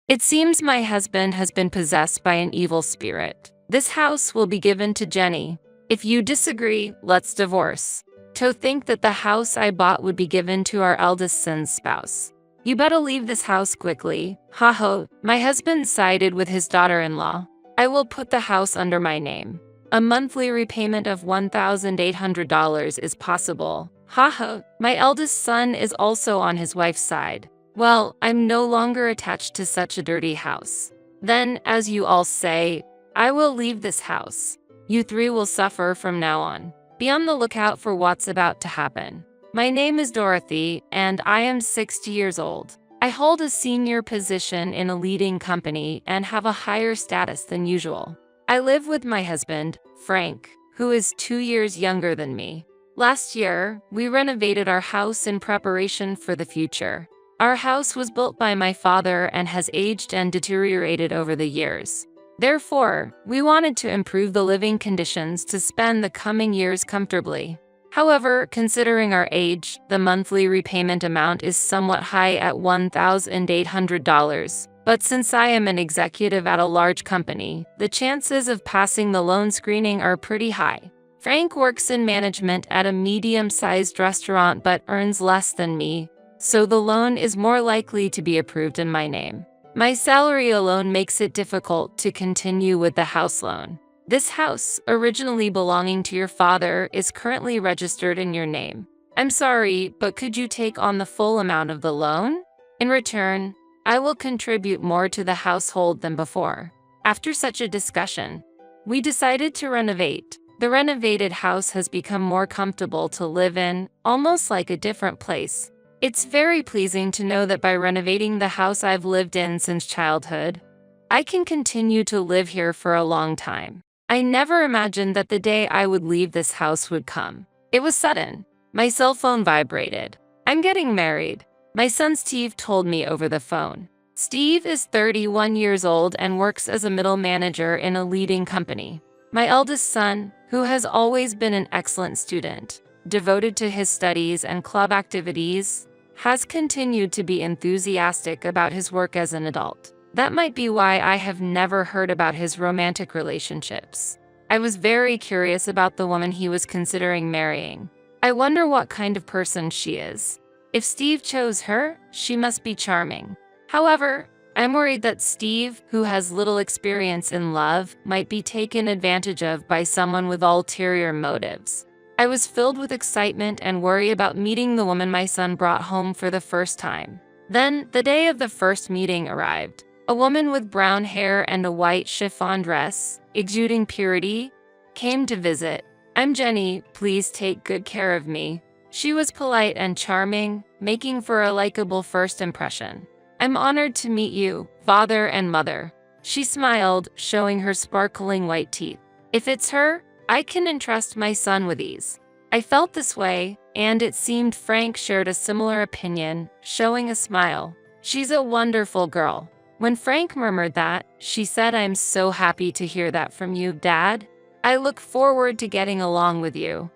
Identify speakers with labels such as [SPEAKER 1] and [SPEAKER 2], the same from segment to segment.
[SPEAKER 1] It seems my husband has been possessed by an evil spirit. This house will be given to Jenny. If you disagree, let's divorce. To think that the house I bought would be given to our eldest son's spouse. You better leave this house quickly. Ha ha, my husband sided with his daughter-in-law. I will put the house under my name. A monthly repayment of $1,800 is possible. Ha ha, my eldest son is also on his wife's side. Well, I'm no longer attached to such a dirty house. Then, as you all say, I will leave this house. You three will suffer from now on. Be on the lookout for what's about to happen. My name is Dorothy, and I am 60 years old. I hold a senior position in a leading company and have a higher status than usual. I live with my husband, Frank, who is 2 years younger than me. Last year, we renovated our house in preparation for the future. Our house was built by my father and has aged and deteriorated over the years. Therefore, we wanted to improve the living conditions to spend the coming years comfortably. However, considering our age, the monthly repayment amount is somewhat high at $1,800. But since I am an executive at a large company, the chances of passing the loan screening are pretty high. Frank works in management at a medium-sized restaurant but earns less than me, so the loan is more likely to be approved in my name. My salary alone makes it difficult to continue with the house loan. This house, originally belonging to your father, is currently registered in your name. I'm sorry, but could you take on the full amount of the loan? In return, I will contribute more to the household than before. After such a discussion, we decided to renovate. The renovated house has become more comfortable to live in, almost like a different place. It's very pleasing to know that by renovating the house I've lived in since childhood, I can continue to live here for a long time. I never imagined that the day I would leave this house would come. It was sudden. My cell phone vibrated. I'm getting married. My son Steve told me over the phone. Steve is 31 years old and works as a middle manager in a leading company. My eldest son, who has always been an excellent student, devoted to his studies and club activities, has continued to be enthusiastic about his work as an adult. That might be why I have never heard about his romantic relationships. I was very curious about the woman he was considering marrying. I wonder what kind of person she is. If Steve chose her, she must be charming. However, I'm worried that Steve, who has little experience in love, might be taken advantage of by someone with ulterior motives. I was filled with excitement and worry about meeting the woman my son brought home for the first time. Then, the day of the first meeting arrived. A woman with brown hair and a white chiffon dress, exuding purity, came to visit. I'm Jenny, please take good care of me. She was polite and charming, making for a likable first impression. I'm honored to meet you, father and mother. She smiled, showing her sparkling white teeth. If it's her, I can entrust my son with ease. I felt this way, and it seemed Frank shared a similar opinion, showing a smile. She's a wonderful girl. When Frank murmured that, she said, I'm so happy to hear that from you, Dad. I look forward to getting along with you.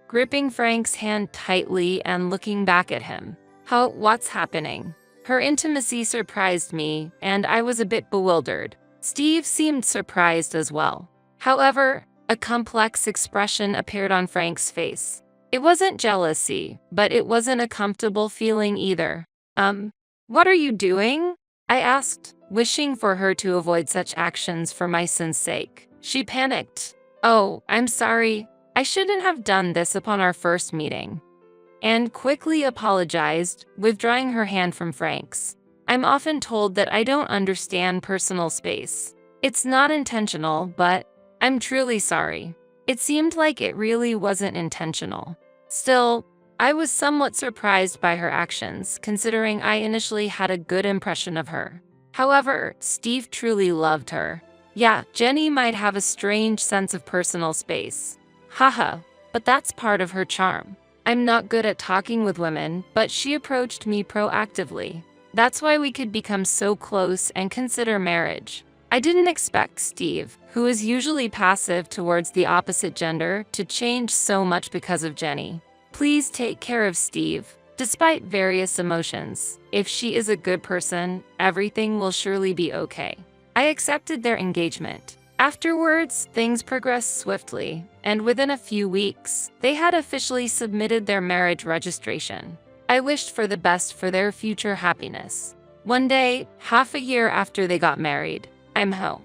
[SPEAKER 1] Gripping Frank's hand tightly and looking back at him. What's happening? Her intimacy surprised me, and I was a bit bewildered. Steve seemed surprised as well. However, a complex expression appeared on Frank's face. It wasn't jealousy, but it wasn't a comfortable feeling either. What are you doing? I asked, wishing for her to avoid such actions for my son's sake. She panicked. Oh, I'm sorry. I shouldn't have done this upon our first meeting. And quickly apologized, withdrawing her hand from Frank's. I'm often told that I don't understand personal space. It's not intentional, but I'm truly sorry. It seemed like it really wasn't intentional. Still, I was somewhat surprised by her actions, considering I initially had a good impression of her. However, Steve truly loved her. Yeah, Jenny might have a strange sense of personal space. Haha, but that's part of her charm. I'm not good at talking with women, but she approached me proactively. That's why we could become so close and consider marriage. I didn't expect Steve, who is usually passive towards the opposite gender, to change so much because of Jenny. Please take care of Steve. despite various emotions. If she is a good person, everything will surely be okay. I accepted their engagement. Afterwards, things progressed swiftly, and within a few weeks, they had officially submitted their marriage registration. I wished for the best for their future happiness. One day, half a year after they got married, I'm home.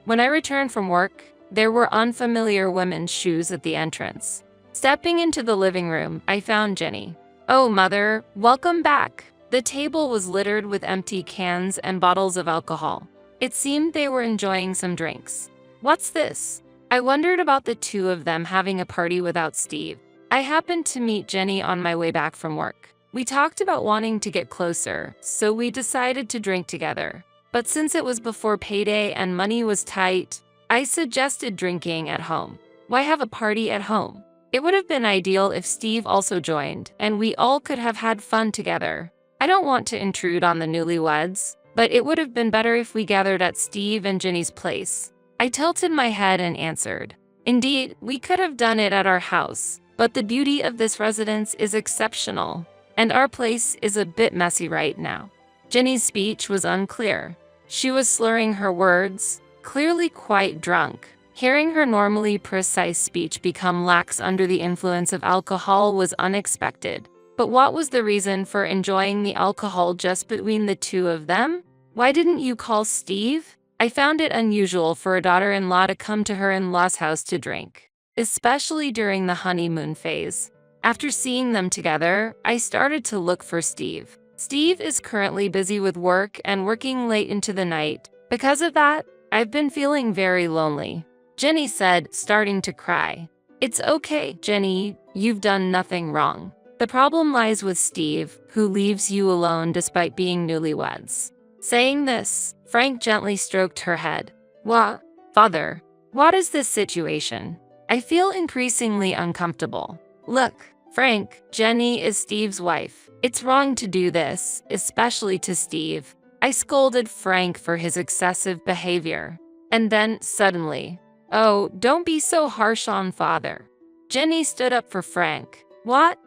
[SPEAKER 1] When I returned from work, there were unfamiliar women's shoes at the entrance. Stepping into the living room, I found Jenny. "Oh, Mother, welcome back." The table was littered with empty cans and bottles of alcohol. It seemed they were enjoying some drinks. "What's this?" I wondered about the two of them having a party without Steve. I happened to meet Jenny on my way back from work. We talked about wanting to get closer, so we decided to drink together. But since it was before payday and money was tight, I suggested drinking at home. Why have a party at home? It would have been ideal if Steve also joined, and we all could have had fun together. I don't want to intrude on the newlyweds, but it would have been better if we gathered at Steve and Jenny's place. I tilted my head and answered, "Indeed, we could have done it at our house, but the beauty of this residence is exceptional, and our place is a bit messy right now." Jenny's speech was unclear. She was slurring her words, clearly quite drunk. Hearing her normally precise speech become lax under the influence of alcohol was unexpected. But what was the reason for enjoying the alcohol just between the two of them? "Why didn't you call Steve?" I found it unusual for a daughter-in-law to come to her in-law's house to drink, especially during the honeymoon phase. After seeing them together, I started to look for Steve. Steve is currently busy with work and working late into the night. Because of that, I've been feeling very lonely. Jenny said, starting to cry. "It's okay, Jenny, you've done nothing wrong. The problem lies with Steve, who leaves you alone despite being newlyweds." Saying this, Frank gently stroked her head. "What? Father, what is this situation? I feel increasingly uncomfortable." "Look, Frank, Jenny is Steve's wife. It's wrong to do this, especially to Steve." I scolded Frank for his excessive behavior. And then, suddenly, "Oh, don't be so harsh on Father." Jenny stood up for Frank. "What?"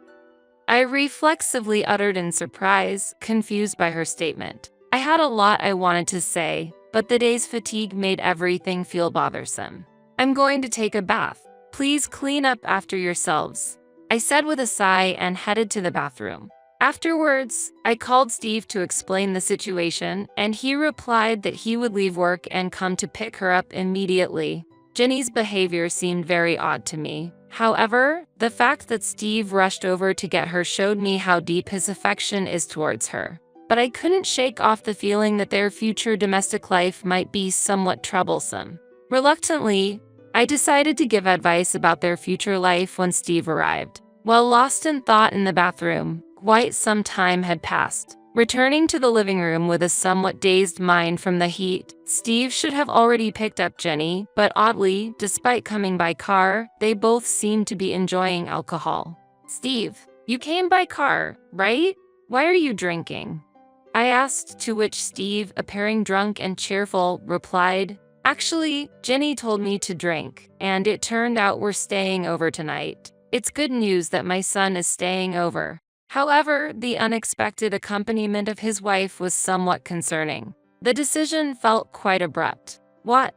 [SPEAKER 1] I reflexively uttered in surprise, confused by her statement. I had a lot I wanted to say, but the day's fatigue made everything feel bothersome. "I'm going to take a bath. Please clean up after yourselves," I said with a sigh and headed to the bathroom. Afterwards, I called Steve to explain the situation, and he replied that he would leave work and come to pick her up immediately. Jenny's behavior seemed very odd to me. However, the fact that Steve rushed over to get her showed me how deep his affection is towards her. But I couldn't shake off the feeling that their future domestic life might be somewhat troublesome. Reluctantly, I decided to give advice about their future life when Steve arrived. While lost in thought in the bathroom, quite some time had passed. Returning to the living room with a somewhat dazed mind from the heat, Steve should have already picked up Jenny, but oddly, despite coming by car, they both seemed to be enjoying alcohol. "Steve, you came by car, right? Why are you drinking?" I asked, to which Steve, appearing drunk and cheerful, replied, "Actually, Jenny told me to drink, and it turned out we're staying over tonight. It's good news that my son is staying over." However, the unexpected accompaniment of his wife was somewhat concerning. The decision felt quite abrupt. "What?"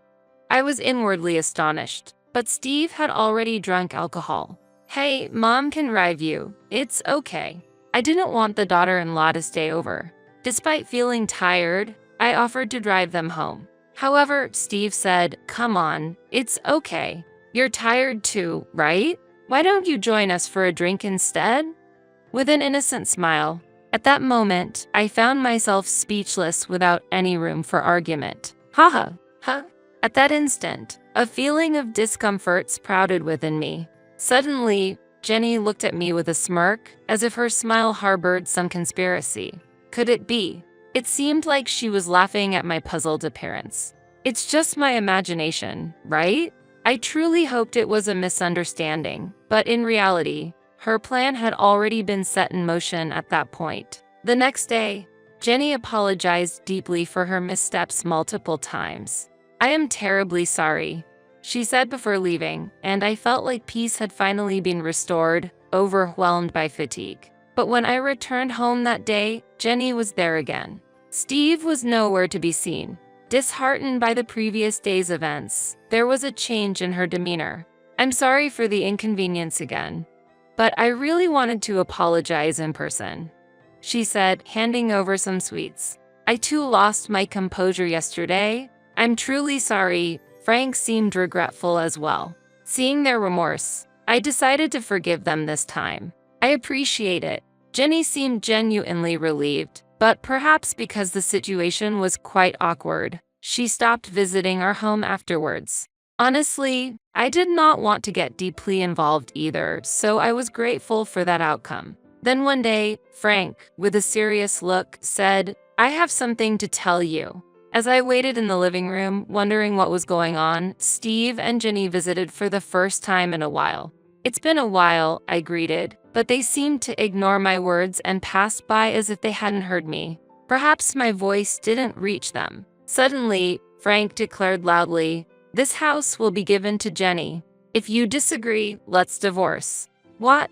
[SPEAKER 1] I was inwardly astonished, but Steve had already drunk alcohol. "Hey, Mom can drive you. It's okay." I didn't want the daughter-in-law to stay over. Despite feeling tired, I offered to drive them home. However, Steve said, "Come on, it's okay. You're tired too, right? Why don't you join us for a drink instead?" With an innocent smile. At that moment, I found myself speechless without any room for argument. Haha, huh? At that instant, a feeling of discomfort sprouted within me. Suddenly, Jenny looked at me with a smirk, as if her smile harbored some conspiracy. Could it be? It seemed like she was laughing at my puzzled appearance. "It's just my imagination, right?" I truly hoped it was a misunderstanding, but in reality, her plan had already been set in motion at that point. The next day, Jenny apologized deeply for her missteps multiple times. "I am terribly sorry," she said before leaving, and I felt like peace had finally been restored, overwhelmed by fatigue. But when I returned home that day, Jenny was there again. Steve was nowhere to be seen. Disheartened by the previous day's events, there was a change in her demeanor. "I'm sorry for the inconvenience again, but I really wanted to apologize in person," she said, handing over some sweets. "I too lost my composure yesterday. I'm truly sorry." Frank seemed regretful as well. Seeing their remorse, I decided to forgive them this time. "I appreciate it." Jenny seemed genuinely relieved, but perhaps because the situation was quite awkward, she stopped visiting our home afterwards. Honestly, I did not want to get deeply involved either, so I was grateful for that outcome. Then one day, Frank, with a serious look, said, "I have something to tell you." As I waited in the living room, wondering what was going on, Steve and Jenny visited for the first time in a while. "It's been a while," I greeted, but they seemed to ignore my words and passed by as if they hadn't heard me. Perhaps my voice didn't reach them. Suddenly, Frank declared loudly, "This house will be given to Jenny. If you disagree, let's divorce." "What?"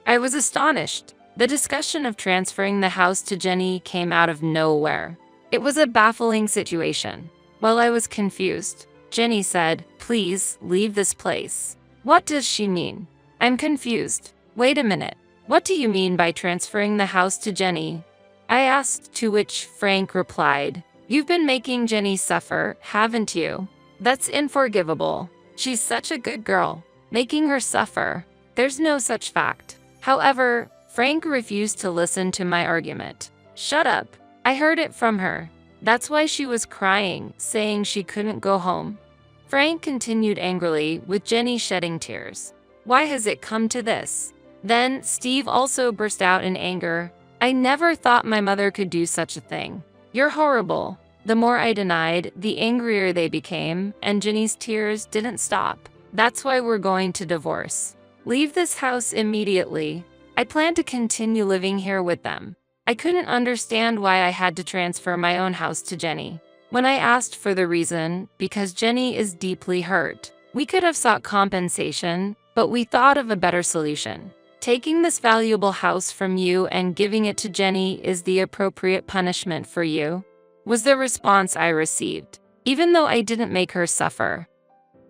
[SPEAKER 1] I was astonished. The discussion of transferring the house to Jenny came out of nowhere. It was a baffling situation. While I was confused, Jenny said, "Please, leave this place." "What does she mean?" "I'm confused." "Wait a minute. What do you mean by transferring the house to Jenny?" I asked, to which Frank replied, "You've been making Jenny suffer, haven't you? That's unforgivable. She's such a good girl. Making her suffer. There's no such fact." However, Frank refused to listen to my argument. "Shut up. I heard it from her. That's why she was crying, saying she couldn't go home." Frank continued angrily, with Jenny shedding tears. "Why has it come to this?" Then Steve also burst out in anger. "I never thought my mother could do such a thing. You're horrible." The more I denied, the angrier they became, and Jenny's tears didn't stop. "That's why we're going to divorce. Leave this house immediately. I plan to continue living here with them." I couldn't understand why I had to transfer my own house to Jenny. When I asked for the reason, because Jenny is deeply hurt. We could have sought compensation, but we thought of a better solution. "Taking this valuable house from you and giving it to Jenny is the appropriate punishment for you," was the response I received, even though I didn't make her suffer.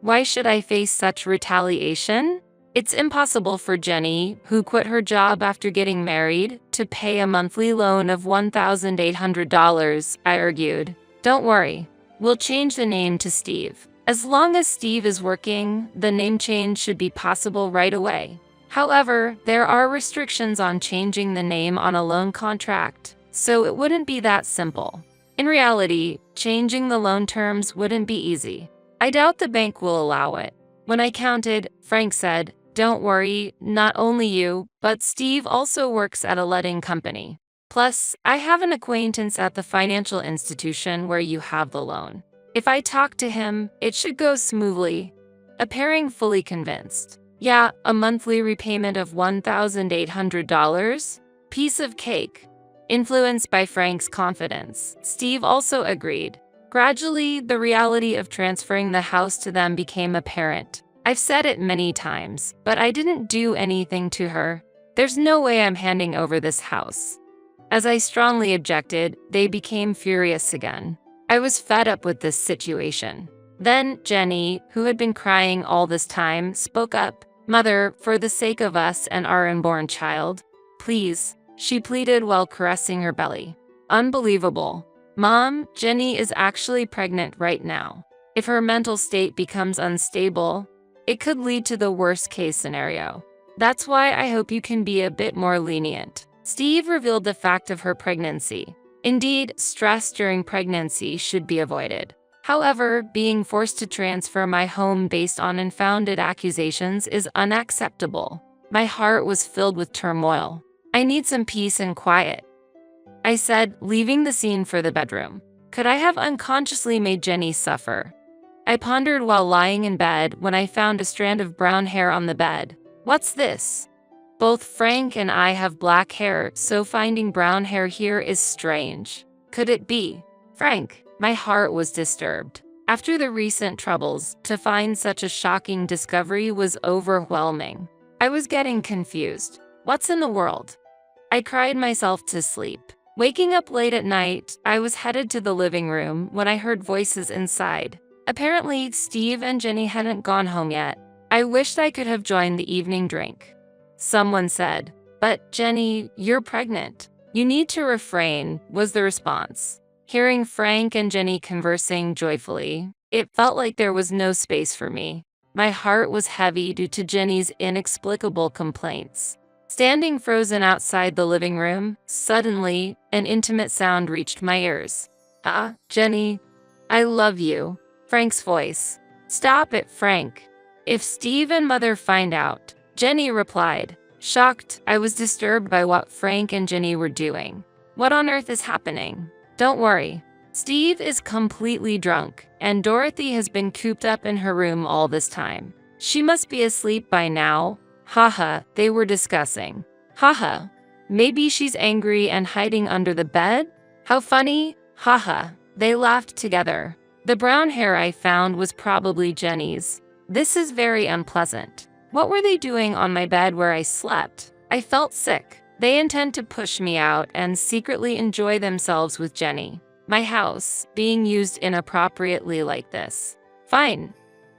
[SPEAKER 1] Why should I face such retaliation? It's impossible for Jenny, who quit her job after getting married, to pay a monthly loan of $1,800, I argued. "Don't worry. We'll change the name to Steve. As long as Steve is working, the name change should be possible right away. However, there are restrictions on changing the name on a loan contract, so it wouldn't be that simple." In reality, changing the loan terms wouldn't be easy. I doubt the bank will allow it. When I counted, Frank said, "Don't worry, not only you, but Steve also works at a letting company. Plus, I have an acquaintance at the financial institution where you have the loan. If I talk to him, it should go smoothly." Appearing fully convinced. "Yeah, a monthly repayment of $1,800? Piece of cake." Influenced by Frank's confidence, Steve also agreed. Gradually, the reality of transferring the house to them became apparent. I've said it many times, but I didn't do anything to her. There's no way I'm handing over this house. As I strongly objected, they became furious again. I was fed up with this situation. Then Jenny, who had been crying all this time, spoke up. "Mother, for the sake of us and our unborn child, please," she pleaded while caressing her belly. Unbelievable. "Mom, Jenny is actually pregnant right now. If her mental state becomes unstable, it could lead to the worst-case scenario. That's why I hope you can be a bit more lenient." Steve revealed the fact of her pregnancy. Indeed, stress during pregnancy should be avoided. However, being forced to transfer my home based on unfounded accusations is unacceptable. My heart was filled with turmoil. "I need some peace and quiet," I said, leaving the scene for the bedroom. Could I have unconsciously made Jenny suffer? I pondered while lying in bed when I found a strand of brown hair on the bed. "What's this?" Both Frank and I have black hair, so finding brown hair here is strange. Could it be Frank? My heart was disturbed. After the recent troubles, to find such a shocking discovery was overwhelming. I was getting confused. What's in the world? I I cried myself to sleep. Waking up late at night, I was headed to the living room when I heard voices inside. Apparently, Steve and Jenny hadn't gone home yet. I wished I could have joined the evening drink. Someone said, "But Jenny, you're pregnant. You need to refrain," was the response. Hearing Frank and Jenny conversing joyfully, it felt like there was no space for me. My heart was heavy due to Jenny's inexplicable complaints. Standing frozen outside the living room, suddenly, an intimate sound reached my ears. "Ah, Jenny, I love you." Frank's voice. "Stop it, Frank. If Steve and Mother find out," Jenny replied. Shocked, I was disturbed by what Frank and Jenny were doing. "What on earth is happening?" "Don't worry. Steve is completely drunk, and Dorothy has been cooped up in her room all this time. She must be asleep by now." Haha, they were discussing. Haha, maybe she's angry and hiding under the bed? How funny. Haha, they laughed together. The brown hair I found was probably Jenny's. This is very unpleasant. What were they doing on my bed where I slept? I felt sick. They intend to push me out and secretly enjoy themselves with Jenny. My house being used inappropriately like this. Fine.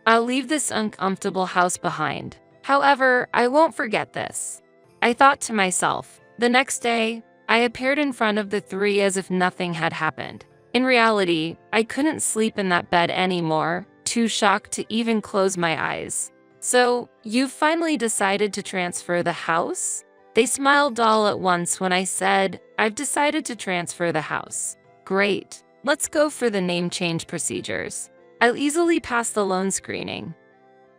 [SPEAKER 1] I'll leave this uncomfortable house behind. However, I won't forget this. I thought to myself. The next day, I appeared in front of the three as if nothing had happened. In reality, I couldn't sleep in that bed anymore, too shocked to even close my eyes. "So, you've finally decided to transfer the house?" They smiled all at once when I said, "I've decided to transfer the house." "Great. Let's go for the name change procedures. I'll easily pass the loan screening."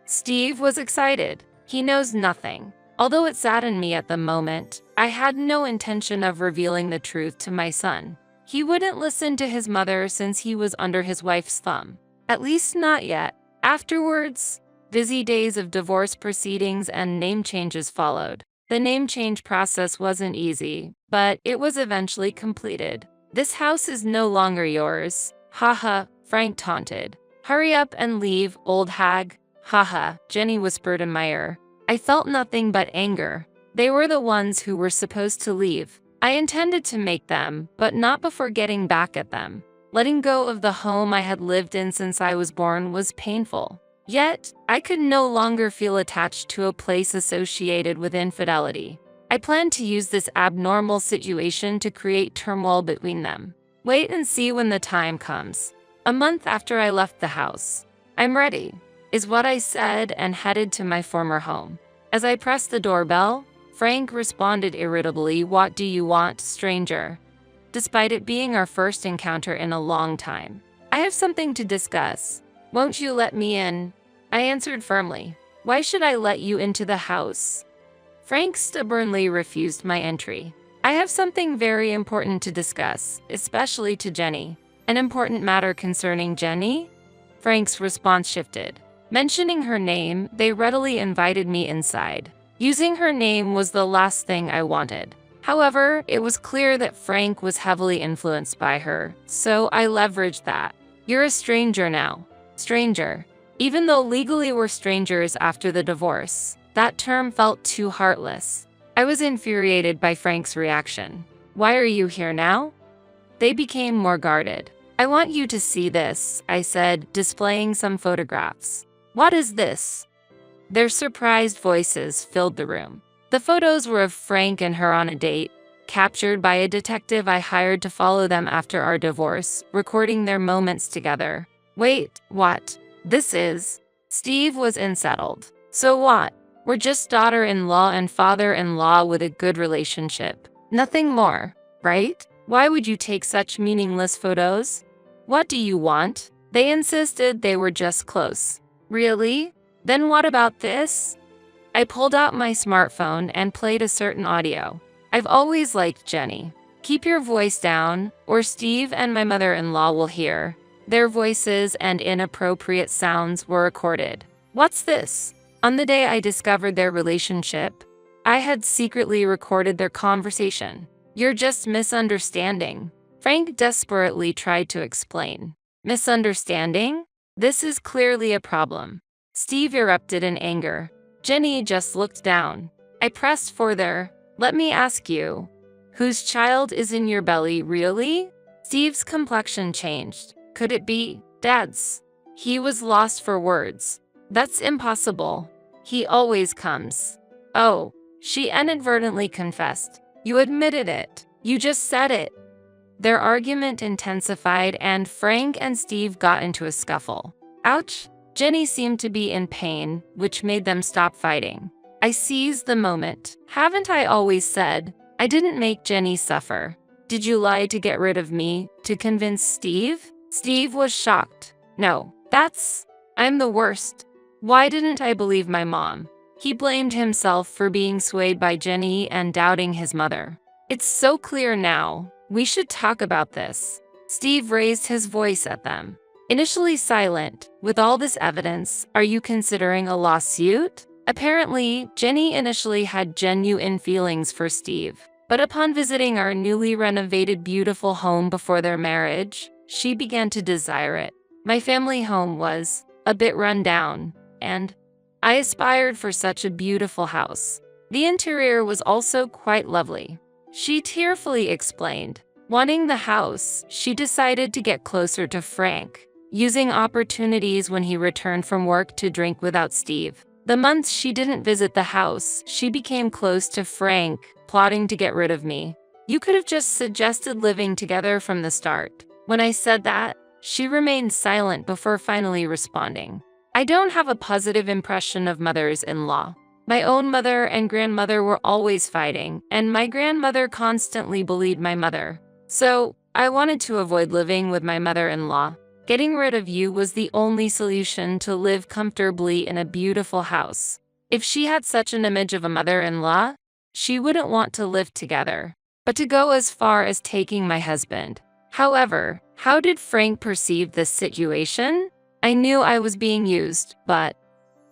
[SPEAKER 1] Steve was excited. He knows nothing. Although it saddened me at the moment, I had no intention of revealing the truth to my son. He wouldn't listen to his mother since he was under his wife's thumb. At least not yet. Afterwards, busy days of divorce proceedings and name changes followed. The name change process wasn't easy, but it was eventually completed. "This house is no longer yours." Haha, Frank taunted. "Hurry up and leave, old hag." Haha, Jenny whispered in my ear. I felt nothing but anger. They were the ones who were supposed to leave. I intended to make them, but not before getting back at them. Letting go of the home I had lived in since I was born was painful. Yet, I could no longer feel attached to a place associated with infidelity. I planned to use this abnormal situation to create turmoil between them. Wait and see when the time comes. A month after I left the house. "I'm ready," is what I said and headed to my former home. As I pressed the doorbell, Frank responded irritably, "What do you want, stranger?" Despite it being our first encounter in a long time. "I have something to discuss. Won't you let me in?" I answered firmly. "Why should I let you into the house?" Frank stubbornly refused my entry. "I have something very important to discuss, especially to Jenny." "An important matter concerning Jenny?" Frank's response shifted. Mentioning her name, they readily invited me inside. Using her name was the last thing I wanted. However, it was clear that Frank was heavily influenced by her, so I leveraged that. "You're a stranger now." Stranger. Even though legally we're strangers after the divorce, that term felt too heartless. I was infuriated by Frank's reaction. "Why are you here now?" They became more guarded. "I want you to see this," I said, displaying some photographs. "What is this?" Their surprised voices filled the room. The photos were of Frank and her on a date, captured by a detective I hired to follow them after our divorce, recording their moments together. "Wait, what? This is..." Steve was unsettled. "So what? We're just daughter-in-law and father-in-law with a good relationship. Nothing more, right? Why would you take such meaningless photos?" "What do you want?" They insisted they were just close. "Really? Then what about this?" I pulled out my smartphone and played a certain audio. "I've always liked Jenny. Keep your voice down, or Steve and my mother-in-law will hear." Their voices and inappropriate sounds were recorded. "What's this?" On the day I discovered their relationship, I had secretly recorded their conversation. "You're just misunderstanding." Frank desperately tried to explain. "Misunderstanding? This is clearly a problem." Steve erupted in anger. Jenny just looked down. I pressed further. "Let me ask you, Whose child is in your belly, really? Steve's complexion changed. Could it be Dad's? He was lost for words. That's impossible. He always comes. Oh, she inadvertently confessed. You admitted it. You just said it. Their argument intensified and Frank and Steve got into a scuffle. Ouch! Jenny seemed to be in pain, which made them stop fighting. I seized the moment. Haven't I always said? I didn't make Jenny suffer. Did you lie to get rid of me, to convince Steve? Steve was shocked. No, I'm the worst. Why didn't I believe my mom? He blamed himself for being swayed by Jenny and doubting his mother. It's so clear now. We should talk about this. Steve raised his voice at them. Initially silent, with all this evidence, are you considering a lawsuit? Apparently, Jenny initially had genuine feelings for Steve. But upon visiting our newly renovated beautiful home before their marriage, she began to desire it. My family home was a bit run down, and I aspired for such a beautiful house. The interior was also quite lovely. She tearfully explained. Wanting the house, she decided to get closer to Frank, using opportunities when he returned from work to drink without Steve. The months she didn't visit the house, she became close to Frank, plotting to get rid of me. You could have just suggested living together from the start. When I said that, she remained silent before finally responding. I don't have a positive impression of mothers-in-law. My own mother and grandmother were always fighting, and my grandmother constantly bullied my mother. So, I wanted to avoid living with my mother-in-law. Getting rid of you was the only solution to live comfortably in a beautiful house. If she had such an image of a mother-in-law, she wouldn't want to live together. But to go as far as taking my husband. However, how did Frank perceive this situation? I knew I was being used, but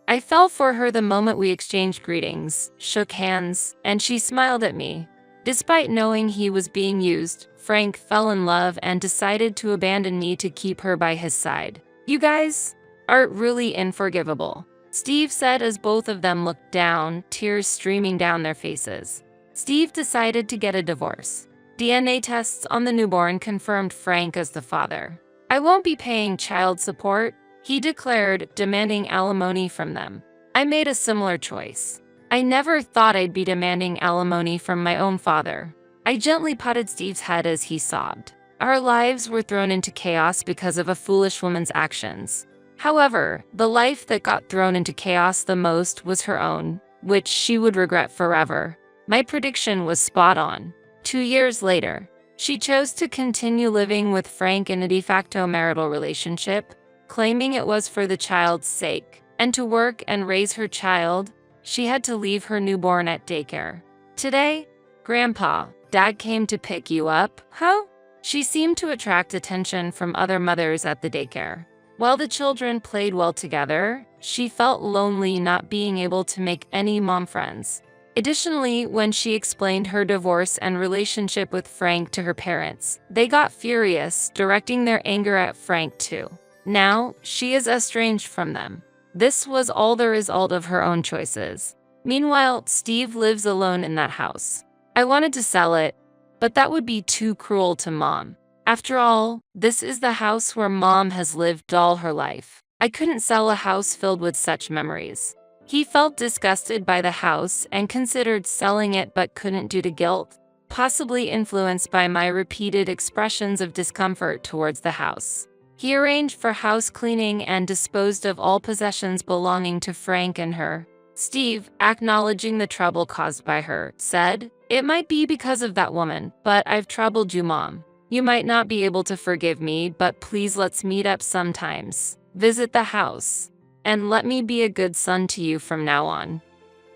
[SPEAKER 1] I fell for her the moment we exchanged greetings, shook hands, and she smiled at me. Despite knowing he was being used, Frank fell in love and decided to abandon me to keep her by his side. You guys are really unforgivable, Steve said as both of them looked down, tears streaming down their faces. Steve decided to get a divorce. DNA tests on the newborn confirmed Frank as the father. I won't be paying child support, he declared, demanding alimony from them. I made a similar choice. I never thought I'd be demanding alimony from my own father. I gently patted Steve's head as he sobbed. Our lives were thrown into chaos because of a foolish woman's actions. However, the life that got thrown into chaos the most was her own, which she would regret forever. My prediction was spot on. 2 years later, she chose to continue living with Frank in a de facto marital relationship, claiming it was for the child's sake. And to work and raise her child, she had to leave her newborn at daycare. Today, Grandpa, Dad came to pick you up, huh? She seemed to attract attention from other mothers at the daycare. While the children played well together, she felt lonely not being able to make any mom friends. Additionally, when she explained her divorce and relationship with Frank to her parents, they got furious, directing their anger at Frank too. Now, she is estranged from them. This was all the result of her own choices. Meanwhile, Steve lives alone in that house. I wanted to sell it, but that would be too cruel to Mom. After all, this is the house where Mom has lived all her life. I couldn't sell a house filled with such memories. He felt disgusted by the house and considered selling it but couldn't due to guilt, possibly influenced by my repeated expressions of discomfort towards the house. He arranged for house cleaning and disposed of all possessions belonging to Frank and her. Steve, acknowledging the trouble caused by her, said, "It might be because of that woman, but I've troubled you, Mom. You might not be able to forgive me, but please let's meet up sometimes. Visit the house. And let me be a good son to you from now on."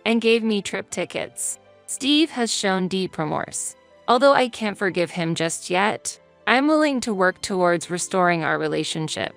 [SPEAKER 1] And gave me trip tickets. Steve has shown deep remorse. Although I can't forgive him just yet, I'm willing to work towards restoring our relationship.